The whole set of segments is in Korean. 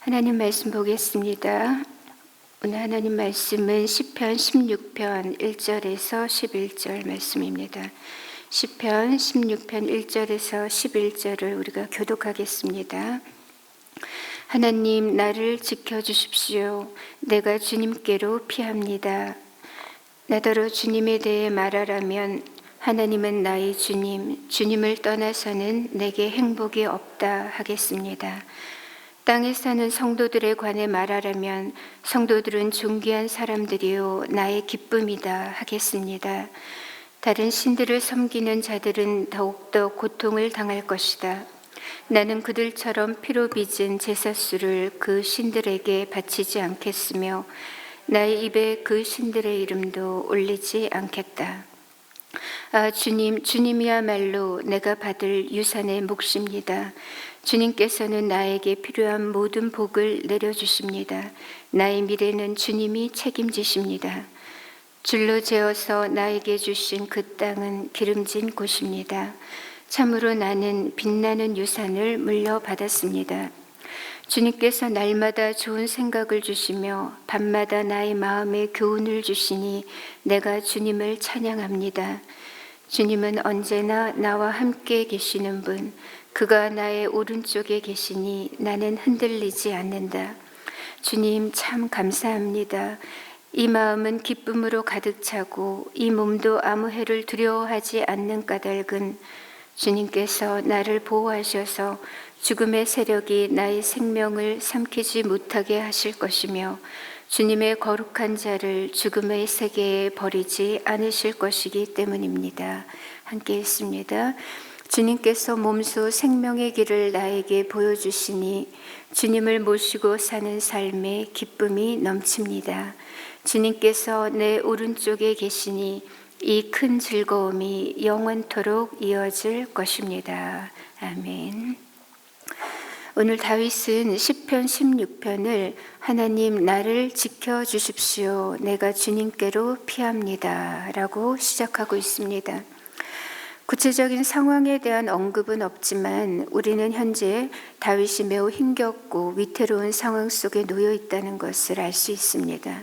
하나님 말씀 보겠습니다. 오늘 하나님 말씀은 시편 16편 1절에서 11절 말씀입니다. 시편 16편 1절에서 11절을 우리가 교독하겠습니다. 하나님, 나를 지켜주십시오. 내가 주님께로 피합니다. 나더러 주님에 대해 말하라면 하나님은 나의 주님, 주님을 떠나서는 내게 행복이 없다 하겠습니다. 땅에 사는 성도들에 관해 말하라면 성도들은 존귀한 사람들이요 나의 기쁨이다 하겠습니다. 다른 신들을 섬기는 자들은 더욱더 고통을 당할 것이다. 나는 그들처럼 피로 빚은 제사수를 그 신들에게 바치지 않겠으며 나의 입에 그 신들의 이름도 올리지 않겠다. 아, 주님이야말로 내가 받을 유산의 몫입니다. 주님께서는 나에게 필요한 모든 복을 내려주십니다. 나의 미래는 주님이 책임지십니다. 줄로 재어서 나에게 주신 그 땅은 기름진 곳입니다. 참으로 나는 빛나는 유산을 물려받았습니다. 주님께서 날마다 좋은 생각을 주시며 밤마다 나의 마음에 교훈을 주시니 내가 주님을 찬양합니다. 주님은 언제나 나와 함께 계시는 분, 그가 나의 오른쪽에 계시니 나는 흔들리지 않는다. 주님 참 감사합니다. 이 마음은 기쁨으로 가득 차고 이 몸도 아무 해를 두려워하지 않는 까닭은 주님께서 나를 보호하셔서 죽음의 세력이 나의 생명을 삼키지 못하게 하실 것이며 주님의 거룩한 자를 죽음의 세계에 버리지 않으실 것이기 때문입니다. 함께 읽습니다. 주님께서 몸소 생명의 길을 나에게 보여주시니 주님을 모시고 사는 삶에 기쁨이 넘칩니다. 주님께서 내 오른쪽에 계시니 이 큰 즐거움이 영원토록 이어질 것입니다. 아멘. 오늘 다윗은 시편 16편을 하나님 나를 지켜주십시오. 내가 주님께로 피합니다. 라고 시작하고 있습니다. 구체적인 상황에 대한 언급은 없지만 우리는 현재 다윗이 매우 힘겹고 위태로운 상황 속에 놓여 있다는 것을 알 수 있습니다.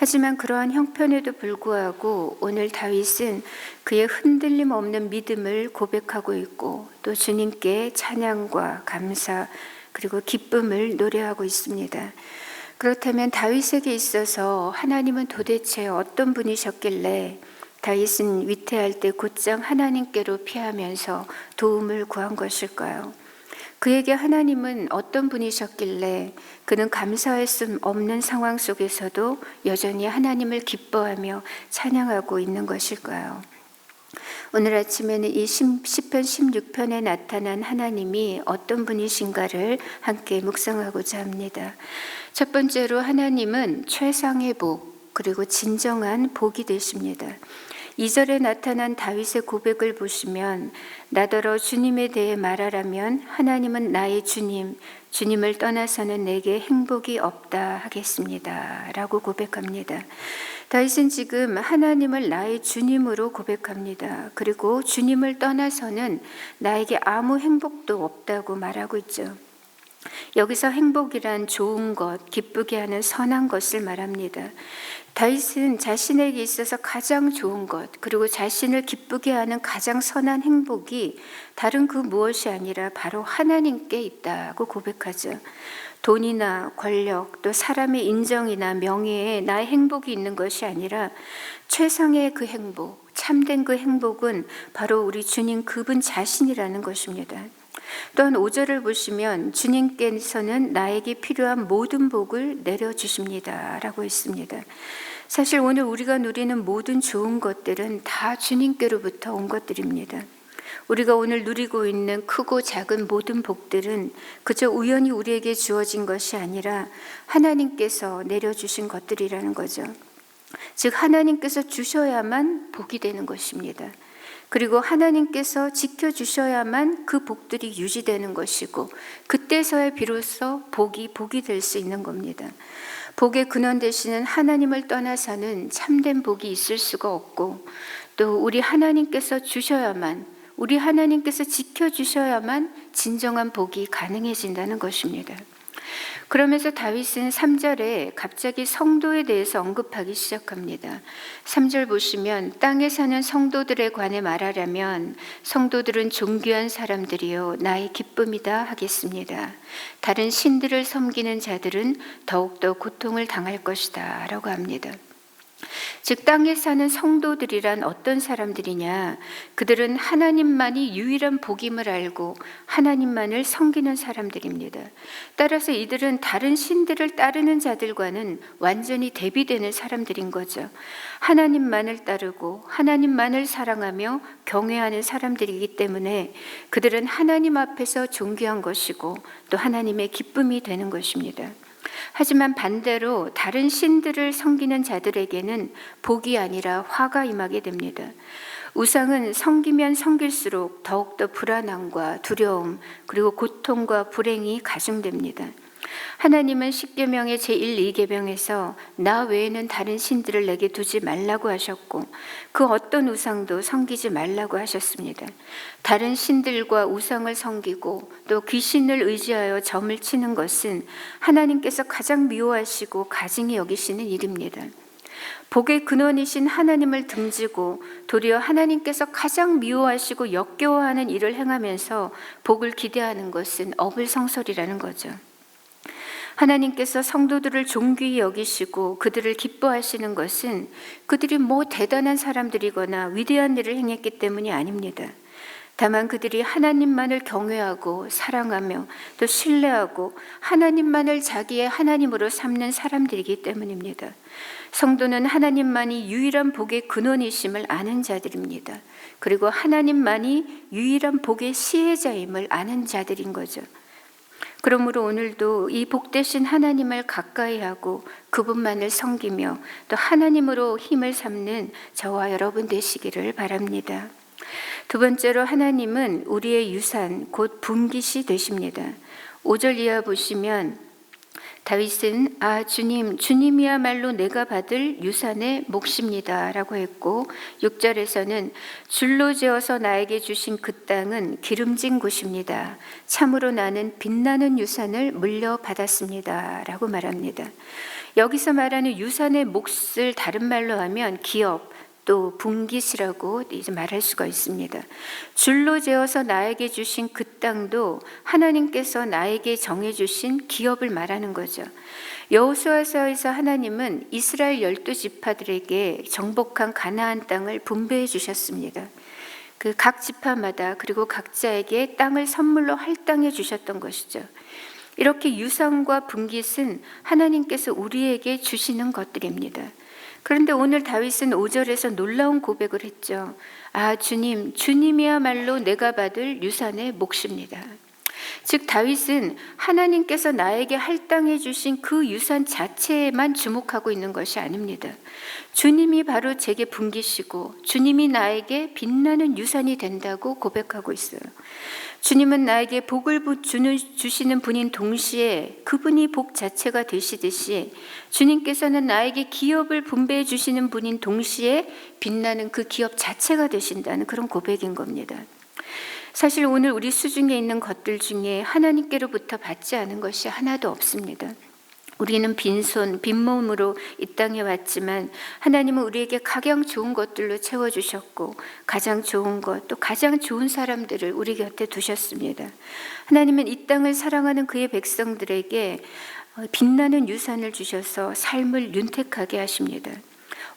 하지만 그러한 형편에도 불구하고 오늘 다윗은 그의 흔들림 없는 믿음을 고백하고 있고 또 주님께 찬양과 감사 그리고 기쁨을 노래하고 있습니다. 그렇다면 다윗에게 있어서 하나님은 도대체 어떤 분이셨길래 다윗은 위태할 때 곧장 하나님께로 피하면서 도움을 구한 것일까요? 그에게 하나님은 어떤 분이셨길래 그는 감사할 수 없는 상황 속에서도 여전히 하나님을 기뻐하며 찬양하고 있는 것일까요? 오늘 아침에는 이 시편 16편에 나타난 하나님이 어떤 분이신가를 함께 묵상하고자 합니다. 첫 번째로 하나님은 최상의 복 그리고 진정한 복이 되십니다. 2절에 나타난 다윗의 고백을 보시면 나더러 주님에 대해 말하라면 하나님은 나의 주님, 주님을 떠나서는 내게 행복이 없다 하겠습니다. 라고 고백합니다. 다윗은 지금 하나님을 나의 주님으로 고백합니다. 그리고 주님을 떠나서는 나에게 아무 행복도 없다고 말하고 있죠. 여기서 행복이란 좋은 것, 기쁘게 하는 선한 것을 말합니다. 다윗은 자신에게 있어서 가장 좋은 것, 그리고 자신을 기쁘게 하는 가장 선한 행복이 다른 그 무엇이 아니라 바로 하나님께 있다고 고백하죠. 돈이나 권력, 또 사람의 인정이나 명예에 나의 행복이 있는 것이 아니라 최상의 그 행복, 참된 그 행복은 바로 우리 주님 그분 자신이라는 것입니다. 또한 5절을 보시면 주님께서는 나에게 필요한 모든 복을 내려주십니다 라고 했습니다. 사실 오늘 우리가 누리는 모든 좋은 것들은 다 주님께로부터 온 것들입니다. 우리가 오늘 누리고 있는 크고 작은 모든 복들은 그저 우연히 우리에게 주어진 것이 아니라 하나님께서 내려주신 것들이라는 거죠. 즉 하나님께서 주셔야만 복이 되는 것입니다. 그리고 하나님께서 지켜주셔야만 그 복들이 유지되는 것이고 그때서야 비로소 복이 될 수 있는 겁니다. 복의 근원 되시는 하나님을 떠나서는 참된 복이 있을 수가 없고 또 우리 하나님께서 주셔야만 우리 하나님께서 지켜주셔야만 진정한 복이 가능해진다는 것입니다. 그러면서 다윗은 3절에 갑자기 성도에 대해서 언급하기 시작합니다. 3절 보시면 땅에 사는 성도들에 관해 말하려면 성도들은 존귀한 사람들이요 나의 기쁨이다 하겠습니다. 다른 신들을 섬기는 자들은 더욱더 고통을 당할 것이다 라고 합니다. 즉 땅에 사는 성도들이란 어떤 사람들이냐? 그들은 하나님만이 유일한 복임을 알고 하나님만을 섬기는 사람들입니다. 따라서 이들은 다른 신들을 따르는 자들과는 완전히 대비되는 사람들인 거죠. 하나님만을 따르고 하나님만을 사랑하며 경외하는 사람들이기 때문에 그들은 하나님 앞에서 존귀한 것이고 또 하나님의 기쁨이 되는 것입니다. 하지만 반대로 다른 신들을 섬기는 자들에게는 복이 아니라 화가 임하게 됩니다. 우상은 섬기면 섬길수록 더욱더 불안함과 두려움 그리고 고통과 불행이 가중됩니다. 하나님은 십계명의 제1, 2계명에서 나 외에는 다른 신들을 내게 두지 말라고 하셨고 그 어떤 우상도 섬기지 말라고 하셨습니다. 다른 신들과 우상을 섬기고 또 귀신을 의지하여 점을 치는 것은 하나님께서 가장 미워하시고 가증히 여기시는 일입니다. 복의 근원이신 하나님을 등지고 도리어 하나님께서 가장 미워하시고 역겨워하는 일을 행하면서 복을 기대하는 것은 어불성설이라는 거죠. 하나님께서 성도들을 존귀히 여기시고 그들을 기뻐하시는 것은 그들이 뭐 대단한 사람들이거나 위대한 일을 행했기 때문이 아닙니다. 다만 그들이 하나님만을 경외하고 사랑하며 또 신뢰하고 하나님만을 자기의 하나님으로 삼는 사람들이기 때문입니다. 성도는 하나님만이 유일한 복의 근원이심을 아는 자들입니다. 그리고 하나님만이 유일한 복의 시혜자임을 아는 자들인 거죠. 그러므로 오늘도 이 복되신 하나님을 가까이 하고 그분만을 섬기며 또 하나님으로 힘을 삼는 저와 여러분 되시기를 바랍니다. 두 번째로 하나님은 우리의 유산 곧 분깃이 되십니다. 5절 이하 보시면 다윗은 주님이야말로 내가 받을 유산의 몫입니다 라고 했고 6절에서는 줄로 재어서 나에게 주신 그 땅은 기름진 곳입니다. 참으로 나는 빛나는 유산을 물려받았습니다 라고 말합니다. 여기서 말하는 유산의 몫을 다른 말로 하면 기업 또 분깃이라고 이제 말할 수가 있습니다. 줄로 재어서 나에게 주신 그 땅도 하나님께서 나에게 정해주신 기업을 말하는 거죠. 여호수아서에서 하나님은 이스라엘 12지파들에게 정복한 가나안 땅을 분배해 주셨습니다. 그 각 지파마다 그리고 각자에게 땅을 선물로 할당해 주셨던 것이죠. 이렇게 유산과 분깃은 하나님께서 우리에게 주시는 것들입니다. 그런데 오늘 다윗은 5절에서 놀라운 고백을 했죠. 주님이야말로 내가 받을 유산의 몫입니다. 즉 다윗은 하나님께서 나에게 할당해 주신 그 유산 자체에만 주목하고 있는 것이 아닙니다. 주님이 바로 제게 분깃이고 주님이 나에게 빛나는 유산이 된다고 고백하고 있어요. 주님은 나에게 복을 주시는 분인 동시에 그분이 복 자체가 되시듯이 주님께서는 나에게 기업을 분배해 주시는 분인 동시에 빛나는 그 기업 자체가 되신다는 그런 고백인 겁니다. 사실 오늘 우리 수중에 있는 것들 중에 하나님께로부터 받지 않은 것이 하나도 없습니다. 우리는 빈손, 빈몸으로 이 땅에 왔지만 하나님은 우리에게 가장 좋은 것들로 채워주셨고 가장 좋은 것, 또 가장 좋은 사람들을 우리 곁에 두셨습니다. 하나님은 이 땅을 사랑하는 그의 백성들에게 빛나는 유산을 주셔서 삶을 윤택하게 하십니다.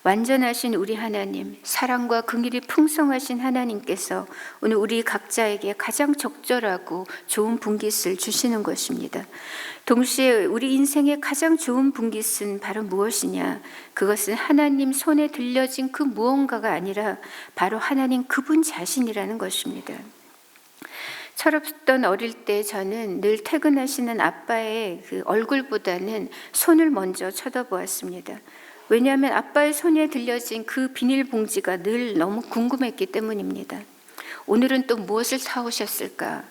완전하신 우리 하나님, 사랑과 긍휼이 풍성하신 하나님께서 오늘 우리 각자에게 가장 적절하고 좋은 분깃을 주시는 것입니다. 동시에 우리 인생의 가장 좋은 분깃은 바로 무엇이냐? 그것은 하나님 손에 들려진 그 무언가가 아니라 바로 하나님 그분 자신이라는 것입니다. 철없던 어릴 때 저는 늘 퇴근하시는 아빠의 그 얼굴보다는 손을 먼저 쳐다보았습니다. 왜냐하면 아빠의 손에 들려진 그 비닐봉지가 늘 너무 궁금했기 때문입니다. 오늘은 또 무엇을 사오셨을까?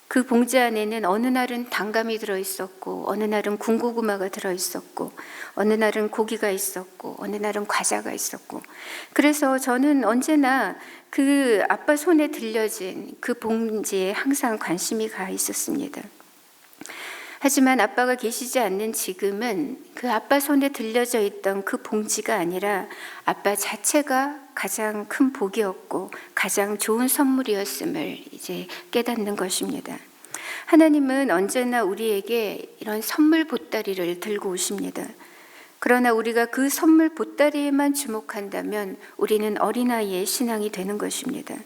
그 봉지 안에는 어느 날은 단감이 들어있었고 어느 날은 군고구마가 들어있었고 어느 날은 고기가 있었고 어느 날은 과자가 있었고 그래서 저는 언제나 그 아빠 손에 들려진 그 봉지에 항상 관심이 가 있었습니다. 하지만 아빠가 계시지 않는 지금은 그 아빠 손에 들려져 있던 그 봉지가 아니라 아빠 자체가 가장 큰 복이었고 가장 좋은 선물이었음을 이제 깨닫는 것입니다. 하나님은 언제나 우리에게 이런 선물 보따리를 들고 오십니다. 그러나 우리가 그 선물 보따리에만 주목한다면 우리는 어린아이의 신앙이 되는 것입니다.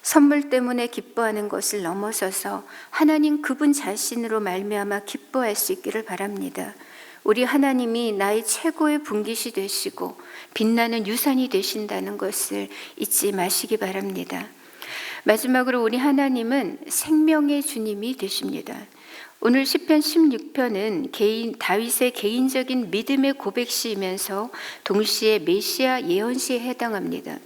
선물 때문에 기뻐하는 것을 넘어서서 하나님 그분 자신으로 말미암아 기뻐할 수 있기를 바랍니다. 우리 하나님이 나의 최고의 분깃이 되시고 빛나는 유산이 되신다는 것을 잊지 마시기 바랍니다. 마지막으로 우리 하나님은 생명의 주님이 되십니다. 오늘 시편 16편은 다윗의 개인적인 믿음의 고백시이면서 동시에 메시아 예언시에 해당합니다.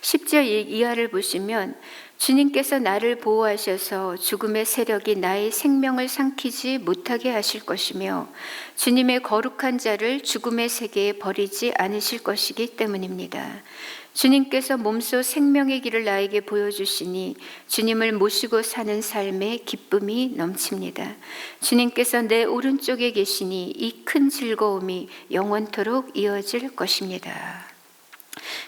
10절 이하를 보시면 주님께서 나를 보호하셔서 죽음의 세력이 나의 생명을 삼키지 못하게 하실 것이며 주님의 거룩한 자를 죽음의 세계에 버리지 않으실 것이기 때문입니다. 주님께서 몸소 생명의 길을 나에게 보여주시니 주님을 모시고 사는 삶에 기쁨이 넘칩니다. 주님께서 내 오른쪽에 계시니 이 큰 즐거움이 영원토록 이어질 것입니다.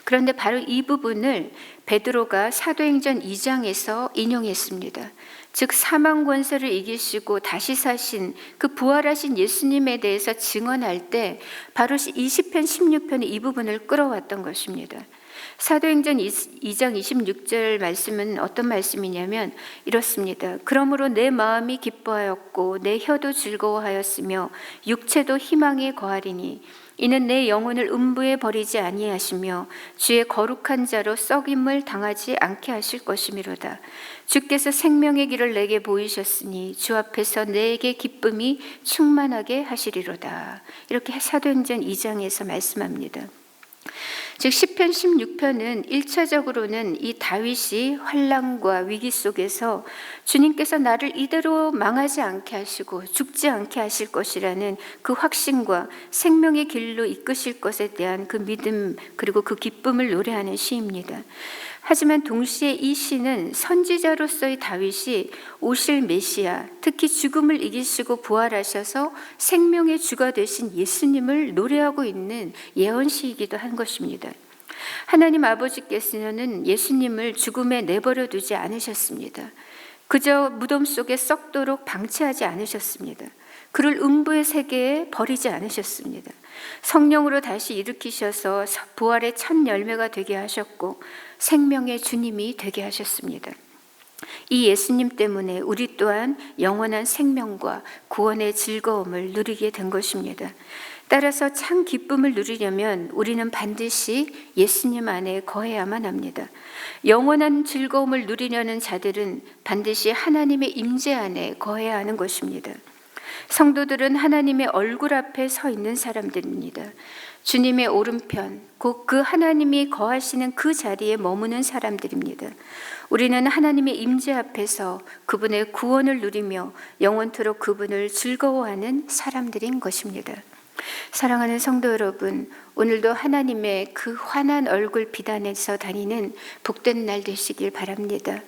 그런데 바로 이 부분을 베드로가 사도행전 2장에서 인용했습니다. 즉 사망 권세를 이기시고 다시 사신 그 부활하신 예수님에 대해서 증언할 때 바로 20편 16편의 이 부분을 끌어왔던 것입니다. 사도행전 2장 26절 말씀은 어떤 말씀이냐면 이렇습니다. 그러므로 내 마음이 기뻐하였고 내 혀도 즐거워하였으며 육체도 희망에 거하리니 이는 내 영혼을 음부에 버리지 아니하시며 주의 거룩한 자로 썩임을 당하지 않게 하실 것이미로다. 주께서 생명의 길을 내게 보이셨으니 주 앞에서 내게 기쁨이 충만하게 하시리로다. 이렇게 사도행전 2장에서 말씀합니다. 즉 시편 16편은 1차적으로는 이 다윗이 환난과 위기 속에서 주님께서 나를 이대로 망하지 않게 하시고 죽지 않게 하실 것이라는 그 확신과 생명의 길로 이끄실 것에 대한 그 믿음 그리고 그 기쁨을 노래하는 시입니다. 하지만 동시에 이 시는 선지자로서의 다윗이 오실 메시아, 특히 죽음을 이기시고 부활하셔서 생명의 주가 되신 예수님을 노래하고 있는 예언시이기도 한 것입니다. 하나님 아버지께서는 예수님을 죽음에 내버려 두지 않으셨습니다. 그저 무덤 속에 썩도록 방치하지 않으셨습니다. 그를 음부의 세계에 버리지 않으셨습니다. 성령으로 다시 일으키셔서 부활의 첫 열매가 되게 하셨고 생명의 주님이 되게 하셨습니다. 이 예수님 때문에 우리 또한 영원한 생명과 구원의 즐거움을 누리게 된 것입니다. 따라서 참 기쁨을 누리려면 우리는 반드시 예수님 안에 거해야만 합니다. 영원한 즐거움을 누리려는 자들은 반드시 하나님의 임재 안에 거해야 하는 것입니다. 성도들은 하나님의 얼굴 앞에 서 있는 사람들입니다. 주님의 오른편, 곧 그 하나님이 거하시는 그 자리에 머무는 사람들입니다. 우리는 하나님의 임재 앞에서 그분의 구원을 누리며 영원토록 그분을 즐거워하는 사람들인 것입니다. 사랑하는 성도 여러분, 오늘도 하나님의 그 환한 얼굴 빛 안에서 다니는 복된 날 되시길 바랍니다.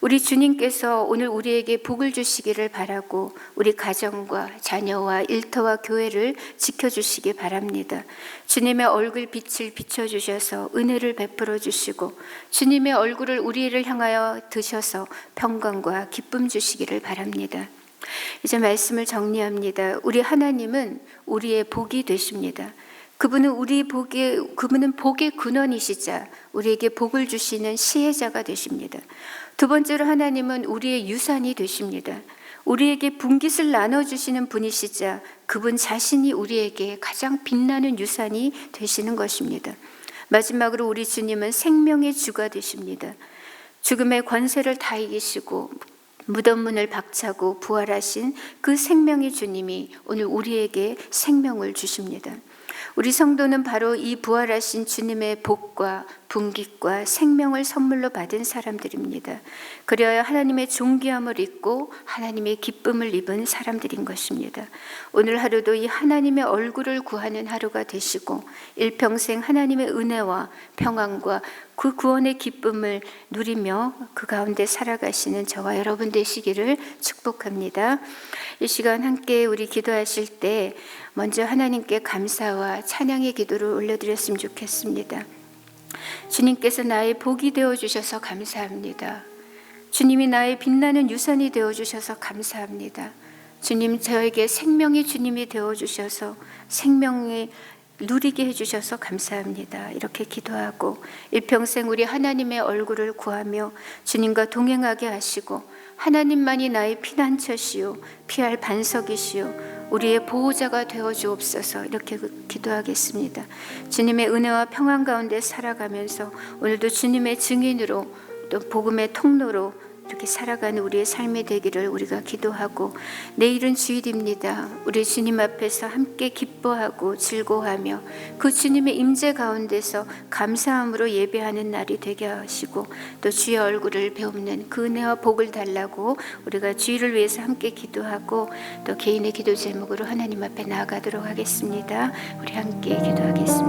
우리 주님께서 오늘 우리에게 복을 주시기를 바라고 우리 가정과 자녀와 일터와 교회를 지켜주시기 바랍니다. 주님의 얼굴 빛을 비춰주셔서 은혜를 베풀어 주시고 주님의 얼굴을 우리를 향하여 드셔서 평강과 기쁨 주시기를 바랍니다. 이제 말씀을 정리합니다. 우리 하나님은 우리의 복이 되십니다. 그분은 그분은 복의 근원이시자 우리에게 복을 주시는 시혜자가 되십니다. 두 번째로 하나님은 우리의 유산이 되십니다. 우리에게 분깃을 나눠주시는 분이시자 그분 자신이 우리에게 가장 빛나는 유산이 되시는 것입니다. 마지막으로 우리 주님은 생명의 주가 되십니다. 죽음의 권세를 다 이기시고 무덤 문을 박차고 부활하신 그 생명의 주님이 오늘 우리에게 생명을 주십니다. 우리 성도는 바로 이 부활하신 주님의 복과 분깃과 생명을 선물로 받은 사람들입니다. 그래야 하나님의 존귀함을 입고 하나님의 기쁨을 입은 사람들인 것입니다. 오늘 하루도 이 하나님의 얼굴을 구하는 하루가 되시고 일평생 하나님의 은혜와 평안과 그 구원의 기쁨을 누리며 그 가운데 살아가시는 저와 여러분 되시기를 축복합니다. 이 시간 함께 우리 기도하실 때 먼저 하나님께 감사와 찬양의 기도를 올려드렸으면 좋겠습니다. 주님께서 나의 복이 되어주셔서 감사합니다. 주님이 나의 빛나는 유산이 되어주셔서 감사합니다. 주님, 저에게 생명의 주님이 되어주셔서 생명이 누리게 해주셔서 감사합니다. 이렇게 기도하고 일평생 우리 하나님의 얼굴을 구하며 주님과 동행하게 하시고 하나님만이 나의 피난처시요 피할 반석이시요 우리의 보호자가 되어 주옵소서. 이렇게 기도하겠습니다. 주님의 은혜와 평안 가운데 살아가면서 오늘도 주님의 증인으로 또 복음의 통로로 이렇게 살아가는 우리의 삶이 되기를 우리가 기도하고, 내일은 주일입니다. 우리 주님 앞에서 함께 기뻐하고 즐거워하며 그 주님의 임재 가운데서 감사함으로 예배하는 날이 되게 하시고, 또 주의 얼굴을 배우는 그 은혜와 복을 달라고 우리가 주일을 위해서 함께 기도하고 또 개인의 기도 제목으로 하나님 앞에 나아가도록 하겠습니다. 우리 함께 기도하겠습니다.